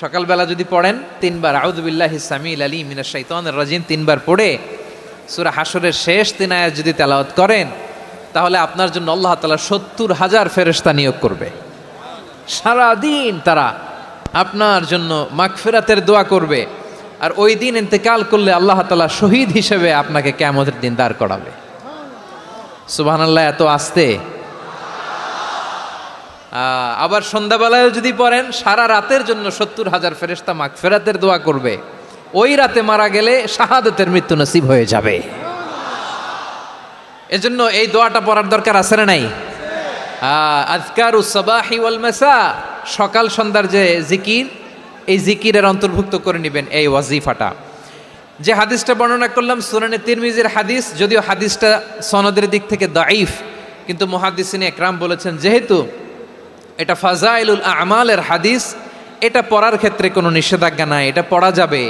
সকালবেলা যদি পড়েন 3 বার আউযু বিল্লাহিস সামিল আলিম মিনাশ শাইতানির রাজিম 3 বার পড়ে সূরা হাশরের শেষ 3 আয়াত যদি তেলাওয়াত করেন, তাহলে আপনার জন্য আল্লাহ তাআলা 70,000 ফেরেশতা নিয়োগ করবে। সারা দিন তারা আপনার জন্য মাগফিরাতের দোয়া করবে। আর ওই দিন ইন্তেকাল করলে আল্লাহ তাআলা শহীদ হিসেবে আপনাকে কিয়ামতের দিন দাঁড় করাবে। সুবহানাল্লাহ, এত আস্তে। আবার সন্ধ্যাবেলায় যদি পড়েন, সারা রাতের জন্য 70,000 ফেরেশতা মাগফিরাতের দোয়া করবে। ওই রাতে মারা গেলে শাহাদাতের মৃত্যু নসিব হয়ে যাবে। এজন্য এই দোয়াটা পড়ার দরকার আছে না নাই? আযকারুস সাবাহি ওয়াল মাসা, সকাল সন্ধ্যার যে জিকির, এই জিকিরের অন্তর্ভুক্ত করে নেবেন এই ওয়াজিফাটা। যে হাদিসটা বর্ণনা করলাম সুনানে তিরমিজির হাদিস, যদিও হাদিসটা সনদের দিক থেকে দাঈফ, কিন্তু মুহাদ্দিসিনে একরাম বলেছেন যেহেতু এটা ফাজাইলুল আমালের হাদিস, এটা পড়ার ক্ষেত্রে কোনো নিষেধাজ্ঞা নাই, এটা পড়া যাবে।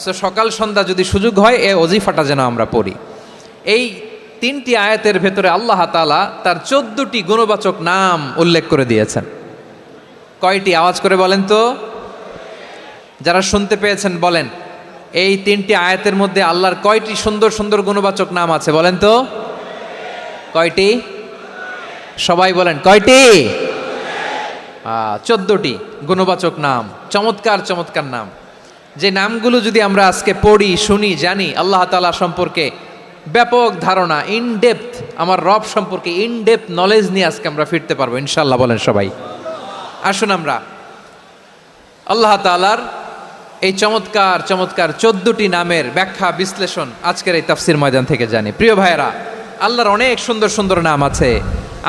সো সকাল সন্ধ্যা যদি সুযোগ হয় এই ওয়াজিফাটা যেন আমরা পড়ি। এই 3টি আয়াতের ভেতরে আল্লাহ তাআলা তার 14টি গুণবাচক নাম উল্লেখ করে দিয়েছেন। কয়টি? আওয়াজ করে বলেন তো, যারা শুনতে পেয়েছেন বলেন। এই 3টি আয়াতের মধ্যে আল্লাহর কয়টি সুন্দর সুন্দর গুণবাচক নাম আছে বলেন তো? কয়টি? সবাই বলেন কয়টি? 14টি গুণবাচক নাম, চমৎকার চমৎকার নাম। যে নামগুলো যদি আমরা আজকে পড়ি, শুনি, জানি, আল্লাহ তাআলা সম্পর্কে ব্যাপক ধারণা, ইনডেপথ, আমার রব সম্পর্কে ইনডেপথ নলেজ নিয়ে আজকে আমরা ফিরতে পারবো ইনশাআল্লাহ। বলেন সবাই। আসুন আমরা আল্লাহ তাআলার এই চমৎকার চমৎকার 14টি নামের ব্যাখ্যা বিশ্লেষণ আজকের এই তাফসীর ময়দান থেকে জানি। প্রিয় ভাইয়েরা, আল্লাহর অনেক সুন্দর সুন্দর নাম আছে।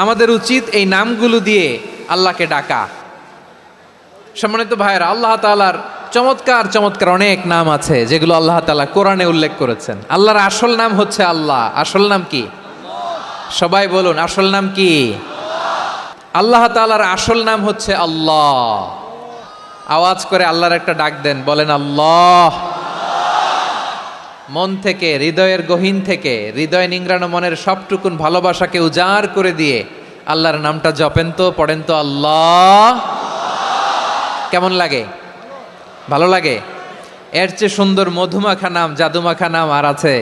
আমাদের উচিত এই নামগুলো দিয়ে আল্লাহকে ডাকা। সম্মানিত ভাইয়েরা, আল্লাহ তাআলার চমৎকার চমৎকার অনেক নাম আছে যেগুলো আল্লাহ তাআলা কোরআনে উল্লেখ করেছেন। আল্লাহর আসল নাম হচ্ছে আল্লাহ। আসল নাম কি? সবাই বলুন, আসল নাম কি? আল্লাহ তাআলার আসল নাম হচ্ছে আল্লাহ। আওয়াজ করে আল্লাহর একটা ডাক দেন, বলেন আল্লাহ। মন থেকে, হৃদয়ের গহীন থেকে, হৃদয় নিংড়ানো মনের সবটুকুন ভালোবাসাকে উজাড় করে দিয়ে আল্লাহর নামটা জপেন তো, পড়েন তো আল্লাহ। কেমন লাগে? ভালো লাগে? এর চেয়ে সুন্দর মধুমাখা নাম, জাদুমাখা নাম আর আছে?